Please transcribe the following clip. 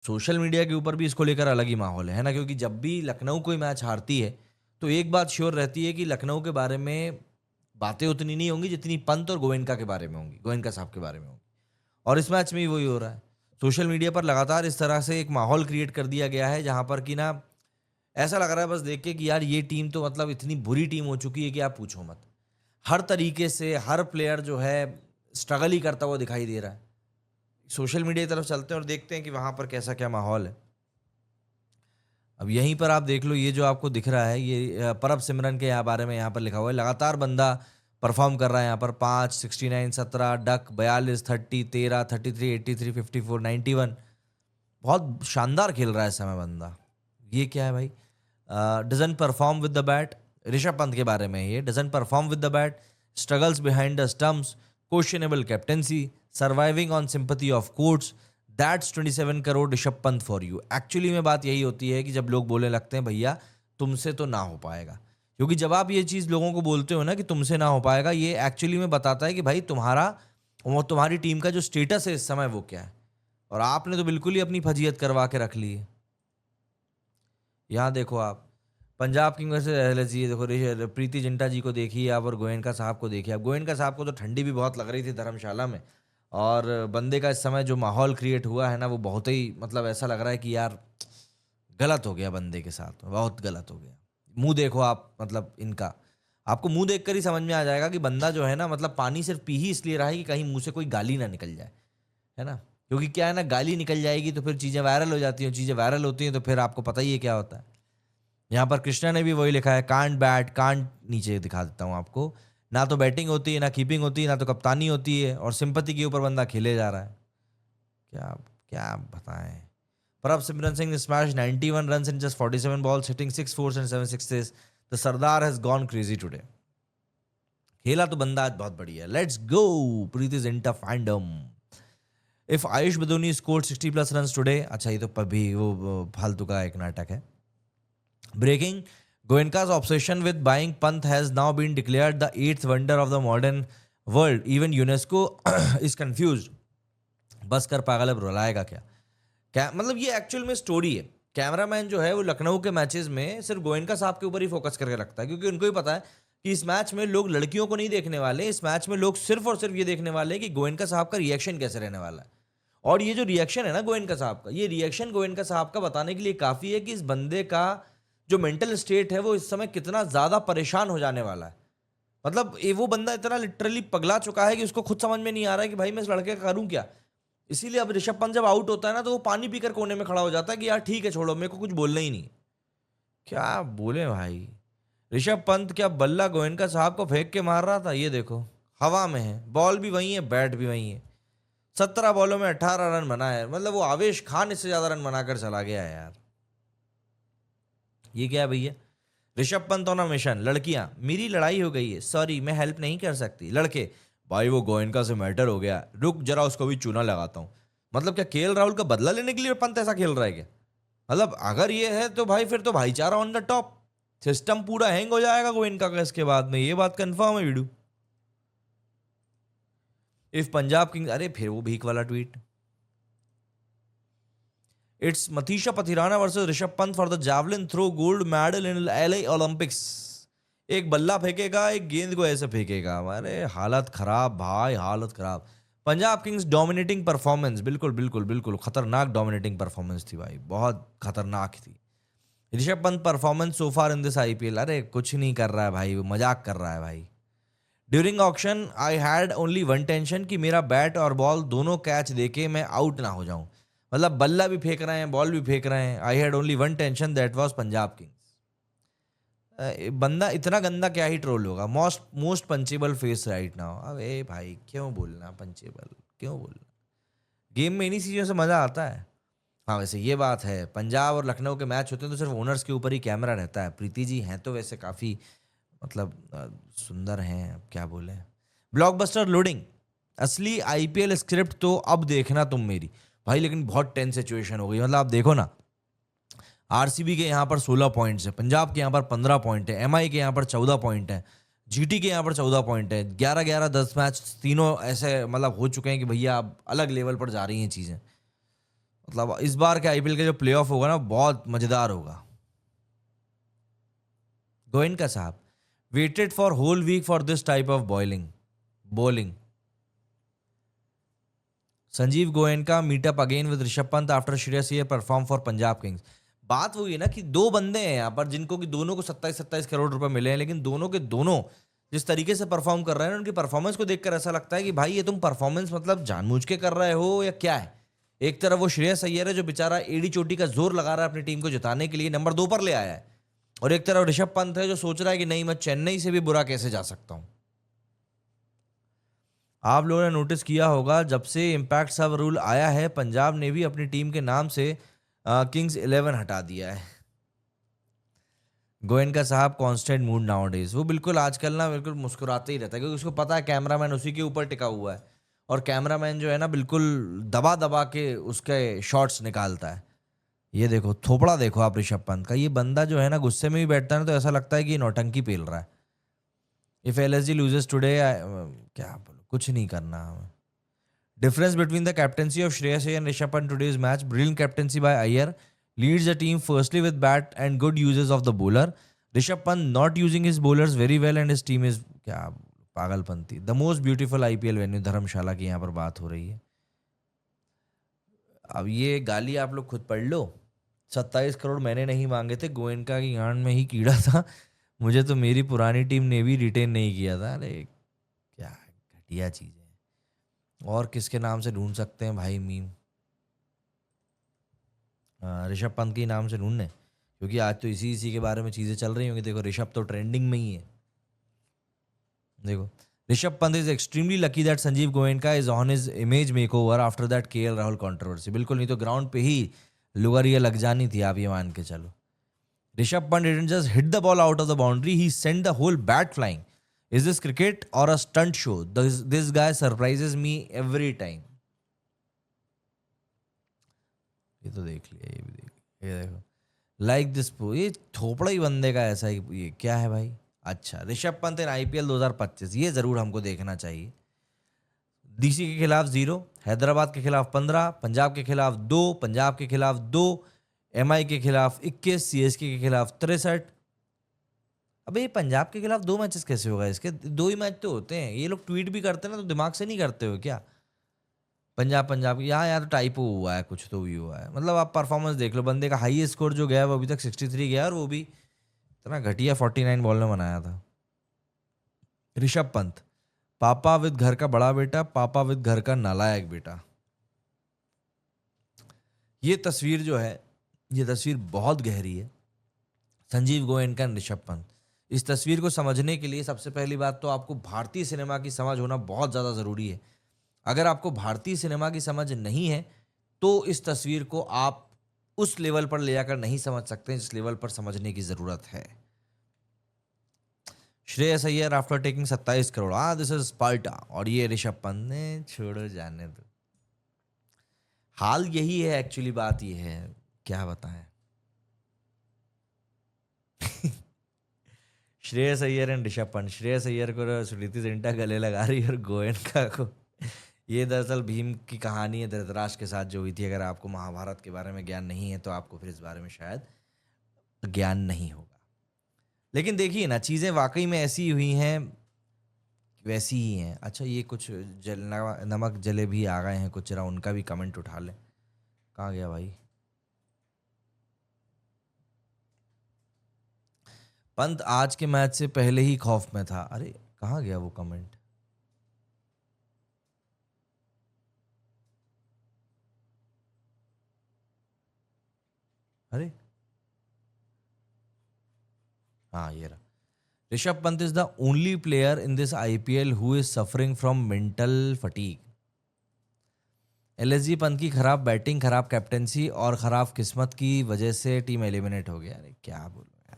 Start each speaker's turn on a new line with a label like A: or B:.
A: Social media के ऊपर भी इसको लेकर अलग ही माहौल है ना? क्योंकि जब भी लखनऊ कोई मैच हारती है, तो एक बात श्योर रहती है कि लखनऊ के बारे में बातें उतनी नहीं होंगी जितनी पंत और गोयनका के बारे में होंगी, गोयनका साहब के बारे में होंगी। और इस मैच में भी वही हो रहा है। सोशल मीडिया पर लगातार इस तरह से एक माहौल क्रिएट कर दिया गया है जहाँ पर कि ना ऐसा लग रहा है बस देख के कि यार ये टीम तो मतलब इतनी बुरी टीम हो चुकी है कि आप पूछो मत। हर तरीके से हर प्लेयर जो है स्ट्रगल ही करता हुआ दिखाई दे रहा है। सोशल मीडिया की तरफ चलते हैं और देखते हैं कि वहाँ पर कैसा क्या माहौल है। अब यहीं पर आप देख लो, ये जो आपको दिख रहा है ये परब सिमरन के यहाँ बारे में यहाँ पर लिखा हुआ है। लगातार बंदा परफॉर्म कर रहा है यहाँ पर। 5, 69, 17, डक 42, 30, 13, 33, 83, 54, 91। बहुत शानदार खेल रहा है इस समय बंदा। ये क्या है भाई? Doesn't perform with the bat. Rishabh Pant के बारे में ये doesn't perform with the bat, struggles behind the stumps, questionable captaincy, surviving on sympathy of courts, that's 27 crore Rishabh Pant for you. Actually में बात यही होती है कि जब लोग बोलने लगते हैं भैया तुमसे तो ना हो पाएगा, क्योंकि जब आप ये चीज़ लोगों को बोलते हो ना कि तुमसे ना हो पाएगा, ये एक्चुअली में बताता है कि भाई तुम्हारी टीम का जो स्टेटस है इस समय वो क्या है। और आपने तो बिल्कुल ही अपनी फजीयत करवा के रख ली है। यहाँ देखो आप, पंजाब किंग्स वर्सेस एलएसजी, देखो प्रीति जिंटा जी को देखिए आप और गोयनका साहब को देखिए आप। गोयनका साहब को तो ठंडी भी बहुत लग रही थी धर्मशाला में, और बंदे का इस समय जो माहौल क्रिएट हुआ है ना वो बहुत ही मतलब ऐसा लग रहा है कि यार गलत हो गया बंदे के साथ, बहुत गलत हो गया। मुंह देखो आप, मतलब इनका आपको मुंह देखकर ही समझ में आ जाएगा कि बंदा जो है ना मतलब पानी सिर्फ पी ही इसलिए रहा है कि कहीं मुंह से कोई गाली ना निकल जाए, है ना? क्योंकि क्या है ना, गाली निकल जाएगी तो फिर चीज़ें वायरल हो जाती हैं, चीज़ें वायरल होती हैं तो फिर आपको पता ही है क्या होता है। यहाँ पर कृष्णा ने भी वही लिखा है, कांट बैट कांट, नीचे दिखा देता हूँ आपको, ना तो बैटिंग होती है, ना कीपिंग होती है, ना तो कप्तानी होती है, और सिंपैथी के ऊपर बंदा खेले जा रहा है। क्या क्या बताएं। Prabh Simran Singh smashed 91 runs in just 47 balls, hitting 6 fours and 7 sixes. The Sardar has gone crazy today. खेला तो बंदा आज बहुत बढ़िया है। Let's go, Preeti Zinta fandom. If Ayush Badoni scored 60 plus runs today, अच्छा ये तो अभी वो फालतू का एक नाटक है। Breaking, Goenka's obsession with buying Pant has now been declared the 8th wonder of the modern world. Even UNESCO is confused. बस कर पागल, अब रुलाएगा क्या? क्या मतलब ये एक्चुअल में स्टोरी है। कैमरामैन जो है वो लखनऊ के मैचेस में सिर्फ गोयनका साहब के ऊपर ही फोकस करके रखता है, क्योंकि उनको ही पता है कि इस मैच में लोग लड़कियों को नहीं देखने वाले, इस मैच में लोग सिर्फ और सिर्फ ये देखने वाले हैं कि गोयनका साहब का रिएक्शन कैसे रहने वाला है। और ये जो रिएक्शन है ना गोयनका साहब का, ये रिएक्शन गोयनका साहब का बताने के लिए काफ़ी है कि इस बंदे का जो मेंटल स्टेट है वो इस समय कितना ज़्यादा परेशान हो जाने वाला है। मतलब ये वो बंदा इतना लिटरली पगला चुका है कि उसको खुद समझ में नहीं आ रहा है कि भाई मैं इस लड़के का करूँ क्या। इसीलिए अब ऋषभ पंत जब आउट होता है ना तो वो पानी पीकर कोने में खड़ा हो जाता है कि यार ठीक है छोड़ो, मेरे को कुछ बोलना ही नहीं। क्या बोले भाई। ऋषभ पंत क्या बल्ला गोयनका साहब को फेंक के मार रहा था, ये देखो हवा में है, बॉल भी वही है, बैट भी वही है। 17 बॉलों में 18 रन बना है, मतलब वो आवेश खान इससे ज्यादा रन बनाकर चला गया है यार। ये क्या है भैया? Rishabh Pant on a mission, लड़कियां मेरी लड़ाई हो गई है, सॉरी मैं हेल्प नहीं कर सकती। लड़के भाई वो गोयनका से मैटर हो गया, रुक जरा उसको भी चूना लगाता हूँ। मतलब क्या केएल राहुल का बदला लेने के लिए पंत ऐसा खेल रहा है क्या? मतलब अगर ये है तो भाई फिर तो भाईचारा ऑन द टॉप, सिस्टम पूरा हैंग हो जाएगा गोयनका का इसके बाद में, ये बात कंफर्म है वीडू। इफ पंजाब किंग्स, अरे फिर वो भीख वाला tweet, it's Matheesha Pathirana versus Rishabh Pant for the javelin throw gold medal in LA Olympics. एक बल्ला फेंकेगा, एक गेंद को ऐसे फेंकेगा, अरे हालत खराब भाई, हालत खराब। पंजाब किंग्स डोमिनेटिंग परफॉर्मेंस, बिल्कुल बिल्कुल बिल्कुल खतरनाक डोमिनेटिंग परफॉर्मेंस थी भाई, बहुत खतरनाक थी। Rishabh Pant performance so far in this IPL, अरे कुछ नहीं कर रहा है भाई, वो मजाक कर रहा है भाई। During auction I had only one tension कि मेरा बैट और बॉल दोनों कैच देके मैं आउट ना हो जाऊं। मतलब बल्ला भी फेंक रहे हैं, बॉल भी फेंक रहे हैं। I had only one tension, that was Punjab Kings. बंदा इतना गंदा क्या ही ट्रोल होगा। Most punchable face right now. अब ए भाई क्यों बोलना पंचेबल, क्यों बोलना? गेम में इन्हीं चीज़ों से मज़ा आता है। हाँ वैसे ये बात है, पंजाब और लखनऊ के मैच होते हैं तो सिर्फ ओनर्स के ऊपर ही कैमरा रहता है। प्रीति जी हैं तो वैसे काफ़ी मतलब सुंदर हैं, अब क्या बोले। ब्लॉकबस्टर लोडिंग, असली आईपीएल स्क्रिप्ट तो अब देखना तुम मेरी भाई। लेकिन बहुत टेंस सिचुएशन हो गई, मतलब आप देखो ना, आरसीबी के यहाँ पर 16 पॉइंट्स है, पंजाब के यहाँ पर 15 पॉइंट है, एमआई के यहाँ पर 14 पॉइंट है, जीटी के यहाँ पर 14 पॉइंट है। 11-11-10 मैच तीनों ऐसे मतलब हो चुके हैं कि भैया अब अलग लेवल पर जा रही हैं चीज़ें। मतलब इस बार के आईपीएल का जो प्लेऑफ होगा ना बहुत मजेदार होगा। गोयनका साहब, waited for whole week for this type of bowling. Sanjiv Goenka meet up again with Rishabh Pant after Shreyas Iyer perform for Punjab Kings. बात वही है ना कि दो बंदे हैं यहाँ पर जिनको कि दोनों को 27-27 करोड़ रुपए मिले हैं, लेकिन दोनों के दोनों जिस तरीके से परफॉर्म कर रहे हैं, उनकी परफॉर्मेंस को देखकर ऐसा लगता है कि भाई ये तुम परफॉर्मेंस मतलब जानबूझ के कर रहे हो या क्या है। एक तरफ वो श्रेयस अय्यर है जो बेचारा एड़ी चोटी का जोर लगा रहा है अपनी टीम को जिताने के लिए, नंबर 2 पर ले आया है, और एक तरफ ऋषभ पंत है जो सोच रहा है कि नहीं मैं चेन्नई से भी बुरा कैसे जा सकता हूं। आप लोगों ने नोटिस किया होगा जब से इम्पैक्ट सब रूल आया है, पंजाब ने भी अपनी टीम के नाम से किंग्स 11 हटा दिया है। गोयनका साहब कांस्टेंट मूड नाउअडेज, वो बिल्कुल आजकल ना बिल्कुल मुस्कुराते ही रहता है क्योंकि उसको पता है कैमरामैन उसी के ऊपर टिका हुआ है, और कैमरामैन जो है ना बिल्कुल दबा दबा के उसके शॉट्स निकालता है। ये देखो थोपड़ा देखो आप ऋषभ पंत का, ये बंदा जो है ना गुस्से में भी बैठता है ना तो ऐसा लगता है कि ये नौटंकी पेल रहा है। इफ एलएसजी लूजेस टुडे, क्या बोलो, कुछ नहीं करना हमें। Difference between the captaincy of Shreyas Iyer and Rishabh Pant in today's match: brilliant captaincy by Iyer leads the team firstly with bat and good uses of the bowler. Rishabh Pant not using his bowlers very well and his team is क्या पागलपंती। The most beautiful IPL venue धर्मशाला की यहाँ पर बात हो रही है। अब ये गाली आप लोग खुद पढ़ लो। 27 करोड़ मैंने नहीं मांगे थे, गोयनका की गांड में ही कीड़ा था, मुझे तो मेरी पुरानी टीम ने भी रिटेन नहीं किया था। अरे क्या घटिया चीज़ है। और किसके नाम से ढूंढ सकते हैं भाई मीम? ऋषभ पंत के नाम से ढूंढने, क्योंकि आज तो इसी के बारे में चीज़ें चल रही होंगी। देखो ऋषभ तो ट्रेंडिंग में ही है। देखो Rishabh Pant is extremely lucky that Sanjeev Goenka is on his image makeover after that KL Rahul controversy. बिल्कुल, नहीं तो ग्राउंड पे ही लुगारिया लग जानी थी, आप ये मान के चलो। Rishabh Pant didn't just hit the ball out of the boundary, he sent the whole bat flying. Is this cricket or a stunt show? This guy surprises me every time. ये तो देख लिया, ये भी देख लिया, ये देखो लाइक दिस, ये थोपड़ा ही बंदे का ऐसा ही। ये क्या है भाई? अच्छा, ऋषभ पंत इन आईपीएल 2025, ये जरूर हमको देखना चाहिए। डीसी के खिलाफ 0, हैदराबाद के खिलाफ 15, पंजाब के खिलाफ 2, पंजाब के खिलाफ 2, एमआई के खिलाफ 21, सीएसके के खिलाफ 63। अबे ये पंजाब के खिलाफ 2 मैचेस कैसे होगा? इसके 2 ही मैच तो होते हैं। ये लोग ट्वीट भी करते हैं ना तो दिमाग से नहीं करते हो क्या? पंजाब यहाँ यार टाइपो हुआ है, कुछ तो भी हुआ है। मतलब आप परफॉर्मेंस देख लो, बंदे का हाईएस्ट स्कोर जो गया है वो अभी तक 63 गया, और वो भी इतना घटिया 49 बॉल में बनाया था। ऋषभ पंत, पापा विद घर का बड़ा बेटा, पापा विद घर का नालायक बेटा। ये तस्वीर जो है, ये तस्वीर बहुत गहरी है। संजीव गोयनका और ऋषभ पंत, इस तस्वीर को समझने के लिए सबसे पहली बात तो आपको भारतीय सिनेमा की समझ होना बहुत ज़्यादा ज़रूरी है। अगर आपको भारतीय सिनेमा की समझ नहीं है तो इस तस्वीर को आप उस लेवल पर ले जाकर नहीं समझ सकते जिस लेवल पर समझने की ज़रूरत है। Shreyas Iyer after taking 27 crore, this is Sparta, और ये ऋषभ पंत ने, छोड़ो जाने दो। हाल यही है एक्चुअली, बात ये है, क्या बताएं। श्रेयस अय्यर एंड ऋषभ पंत, श्रेयस अय्यर को स्मृति जिंटा गले लगा रही और गोयनका को, ये दरअसल भीम की कहानी है धृतराष्ट्र के साथ जो हुई थी। अगर आपको महाभारत के बारे में ज्ञान नहीं है तो आपको फिर इस बारे में शायद ज्ञान नहीं होगा। लेकिन देखिए ना, चीज़ें वाकई में ऐसी हुई हैं, वैसी ही हैं। अच्छा, ये कुछ नमक जले भी आ गए हैं कुछ, जरा उनका भी कमेंट उठा लें। कहाँ गया भाई? पंत आज के मैच से पहले ही खौफ में था। अरे कहाँ गया वो कमेंट? अरे हाँ, ये रहा। Rishabh Pant is the only player in this IPL who is suffering from mental fatigue. LSG Pant की खराब बैटिंग, खराब कैप्टेंसी और खराब किस्मत की वजह से टीम एलिमिनेट हो गया। अरे क्या बोलो।